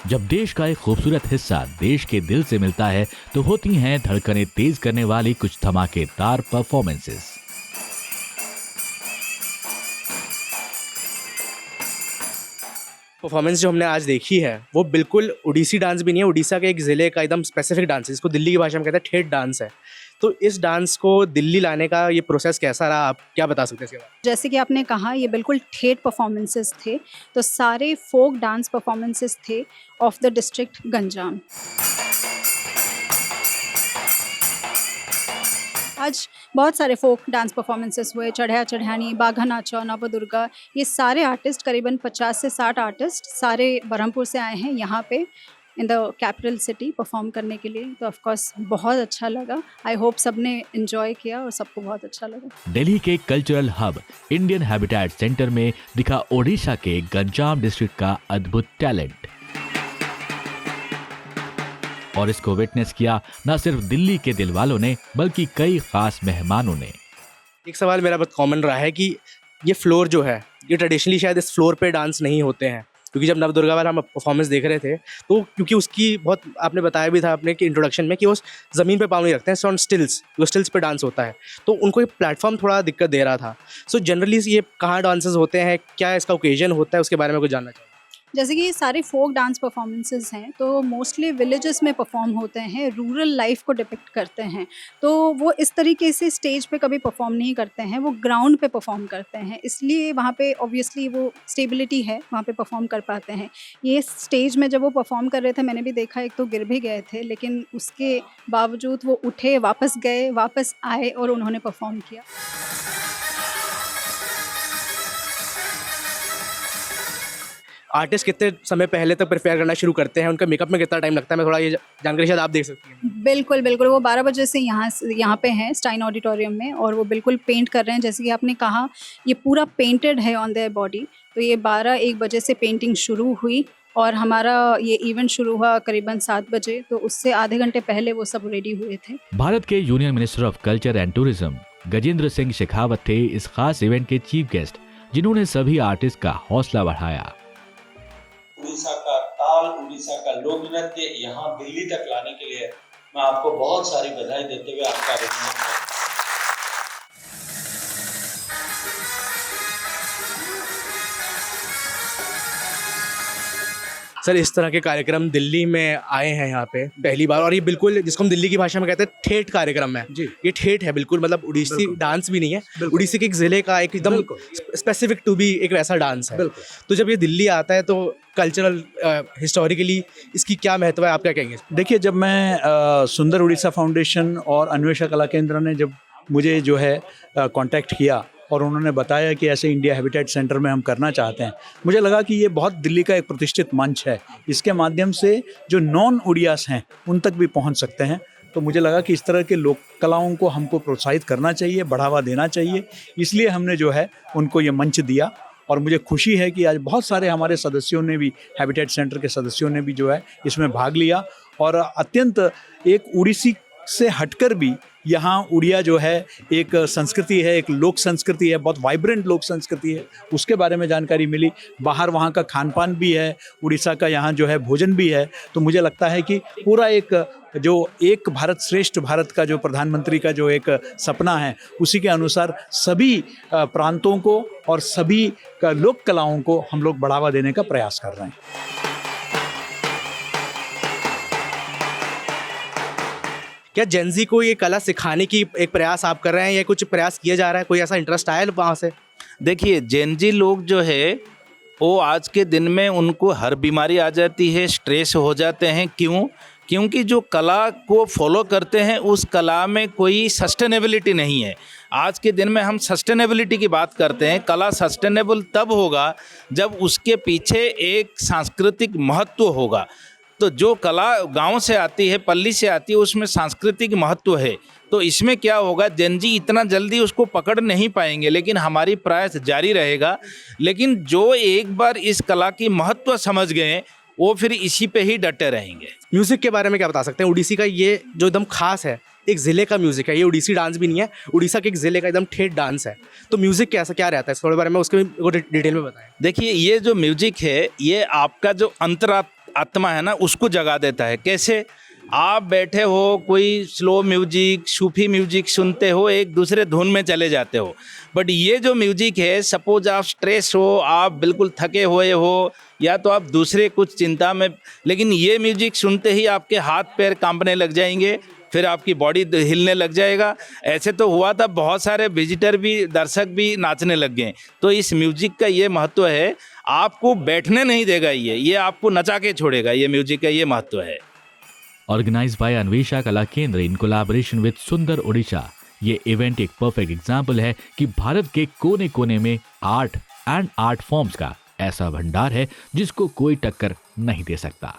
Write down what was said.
जब देश का एक खूबसूरत हिस्सा देश के दिल से मिलता है तो होती हैं धड़कनें तेज करने वाली कुछ धमाकेदार परफॉर्मेंसेस। परफॉर्मेंस जो हमने आज देखी है वो बिल्कुल ओडिसी डांस भी नहीं है, उड़ीसा के एक ज़िले का एकदम स्पेसिफिक डांस है, जिसको दिल्ली की भाषा में कहते हैं ठेठ डांस है। तो इस डांस को दिल्ली लाने का ये प्रोसेस कैसा रहा, आप क्या बता सकते हैं इसके बारे में? जैसे कि आपने कहा ये बिल्कुल ठेठ परफॉर्मेंसेस थे, तो सारे फोक डांस परफॉर्मेंसेस थे ऑफ द डिस्ट्रिक्ट गंजाम। आज बहुत सारे फोक डांस परफॉर्मेंसेस हुए, चढ़िया चढ़ियानी, बाघा नाचा, नवदुर्गा, ये सारे आर्टिस्ट करीबन 50 से 60 आर्टिस्ट सारे बरहमपुर से आए हैं यहाँ पे in the capital city perform करने के लिए। तो ऑफ कोर्स बहुत अच्छा लगा। आई होप सबने एंजॉय किया और सबको बहुत अच्छा लगा। दिल्ली के cultural hub Indian habitat centre में दिखा ओडिशा के गंजाम डिस्ट्रिक्ट का अद्भुत टैलेंट, और इसको विटनेस किया न सिर्फ दिल्ली के दिल वालों ने बल्कि कई खास मेहमानों ने। एक सवाल मेरा बहुत कॉमन रहा है कि ये फ्लोर जो है, ये ट्रेडिशनली शायद इस फ्लोर पे डांस नहीं होते हैं, क्योंकि जब नवदुर्गा वाला हम परफॉर्मेंस देख रहे थे तो क्योंकि उसकी बहुत आपने बताया भी था अपने कि इंट्रोडक्शन में कि वो ज़मीन पे पाँव नहीं रखते हैं, ऑन स्टिल्स, वो स्टिल्स पे डांस होता है, तो उनको ये प्लेटफॉर्म थोड़ा दिक्कत दे रहा था। सो जनरली ये कहाँ डांसेस होते हैं, क्या इसका ओकेजन होता है, उसके बारे में कुछ जानना चाहिए। जैसे कि ये सारे फोक डांस परफॉर्मेंसेस हैं तो मोस्टली विलेजेस में परफॉर्म होते हैं, रूरल लाइफ को डिपिक्ट करते हैं। तो वो इस तरीके से स्टेज पे कभी परफॉर्म नहीं करते हैं, वो ग्राउंड पे परफॉर्म करते हैं, इसलिए वहाँ पे ऑब्वियसली वो स्टेबिलिटी है, वहाँ पे परफॉर्म कर पाते हैं। ये स्टेज में जब वो परफॉर्म कर रहे थे मैंने भी देखा, एक तो गिर भी गए थे, लेकिन उसके बावजूद वो उठे, वापस गए, वापस आए और उन्होंने परफॉर्म किया। आर्टिस्ट कितने समय पहले तक प्रिपेयर करना शुरू करते हैं, उनका मेकअप में कितना टाइम लगता है, मैं थोड़ा ये जानकारी शायद आप देख सकती हैं। बिल्कुल, बिल्कुल। वो 12 बजे से यहाँ पे हैं स्टाइन ऑडिटोरियम में, और वो बिल्कुल पेंट कर रहे हैं। जैसे कि आपने कहा ये पूरा पेंटेड है ऑन देयर बॉडी। तो ये 12-1 बजे से पेंटिंग शुरू हुई और हमारा ये इवेंट शुरू हुआ करीबन 7 बजे, तो उससे आधे घंटे पहले वो सब रेडी हुए थे। भारत के union minister of culture and tourism Gajendra Singh Shekhawat थे इस खास इवेंट के चीफ गेस्ट, जिन्होंने सभी आर्टिस्ट का हौसला बढ़ाया। उड़ीसा का ताल, उड़ीसा का लोक नृत्य यहाँ दिल्ली तक लाने के लिए मैं आपको बहुत सारी बधाई देते हुए आपका अभिनंदन करता हूं। सर, इस तरह के कार्यक्रम दिल्ली में आए हैं यहाँ पे पहली बार, और ये बिल्कुल जिसको हम दिल्ली की भाषा में कहते हैं ठेठ कार्यक्रम है जी। ये ठेठ है बिल्कुल, मतलब उड़ीसी डांस भी नहीं है, उड़ीसी के एक ज़िले का एक एकदम स्पेसिफिक टू बी एक वैसा डांस है। तो जब ये दिल्ली आता है तो कल्चरल हिस्टोरिकली इसकी क्या महत्व है, आप क्या कहेंगे? देखिए, जब मैं सुंदर उड़ीसा फाउंडेशन और अन्वेषा कला केंद्र ने जब मुझे जो है कांटेक्ट किया और उन्होंने बताया कि ऐसे इंडिया हैबिटेट सेंटर में हम करना चाहते हैं, मुझे लगा कि ये बहुत दिल्ली का एक प्रतिष्ठित मंच है, इसके माध्यम से जो नॉन उड़ियास हैं उन तक भी पहुंच सकते हैं। तो मुझे लगा कि इस तरह के लोक कलाओं को हमको प्रोत्साहित करना चाहिए, बढ़ावा देना चाहिए, इसलिए हमने जो है उनको ये मंच दिया। और मुझे खुशी है कि आज बहुत सारे हमारे सदस्यों ने भी, हैबिटेट सेंटर के सदस्यों ने भी जो है इसमें भाग लिया, और अत्यंत एक उड़ीसी से हटकर भी यहाँ उड़िया जो है एक संस्कृति है, एक लोक संस्कृति है, बहुत वाइब्रेंट लोक संस्कृति है, उसके बारे में जानकारी मिली। बाहर वहाँ का खान पान भी है, उड़ीसा का यहाँ जो है भोजन भी है। तो मुझे लगता है कि पूरा एक जो एक भारत श्रेष्ठ भारत का जो प्रधानमंत्री का जो एक सपना है, उसी के अनुसार सभी प्रांतों को और सभी लोक कलाओं को हम लोग बढ़ावा देने का प्रयास कर रहे हैं। क्या जेनजी को ये कला सिखाने की एक प्रयास आप कर रहे हैं या कुछ प्रयास किया जा रहा है, कोई ऐसा इंटरेस्ट आया वहाँ से? देखिए, जेनजी लोग जो है वो आज के दिन में उनको हर बीमारी आ जाती है, स्ट्रेस हो जाते हैं। क्यों? क्योंकि जो कला को फॉलो करते हैं उस कला में कोई सस्टेनेबिलिटी नहीं है। आज के दिन में हम सस्टेनेबिलिटी की बात करते हैं। कला सस्टेनेबल तब होगा जब उसके पीछे एक सांस्कृतिक महत्व होगा। तो जो कला गांव से आती है, पल्ली से आती है, उसमें सांस्कृतिक महत्व है। तो इसमें क्या होगा, जेनजी इतना जल्दी उसको पकड़ नहीं पाएंगे, लेकिन हमारी प्रयास जारी रहेगा। लेकिन जो एक बार इस कला की महत्व समझ गए वो फिर इसी पे ही डटे रहेंगे। म्यूज़िक के बारे में क्या बता सकते हैं? उड़ीसी का ये जो एकदम खास है, एक ज़िले का म्यूज़िक है, ये उड़ीसी डांस भी नहीं है, उड़ीसा के एक ज़िले का एकदम ठेठ डांस है। तो म्यूज़िक कैसा क्या रहता है, थोड़े बारे में उसके डिटेल में बताएं। देखिए, ये जो म्यूजिक है ये आपका जो आत्मा है ना उसको जगा देता है। कैसे? आप बैठे हो, कोई स्लो म्यूजिक, सूफी म्यूजिक सुनते हो, एक दूसरे धुन में चले जाते हो। बट ये जो म्यूजिक है, सपोज आप स्ट्रेस हो, आप बिल्कुल थके हुए हो, या तो आप दूसरे कुछ चिंता में, लेकिन ये म्यूजिक सुनते ही आपके हाथ पैर कांपने लग जाएंगे, फिर आपकी बॉडी हिलने लग जाएगा। ऐसे तो हुआ था, बहुत सारे विजिटर भी, दर्शक भी नाचने लग गए। तो इस म्यूजिक का ये महत्व है, आपको बैठने नहीं देगा, ये आपको नचा के छोड़ेगा। ये म्यूजिक का ये महत्व है। Organized by अन्वेषा कला केंद्र in collaboration with सुंदर ओडिशा, ये इवेंट एक परफेक्ट एग्जाम्पल है कि भारत के कोने कोने में आर्ट एंड आर्ट फॉर्म्स का ऐसा भंडार है जिसको कोई टक्कर नहीं दे सकता।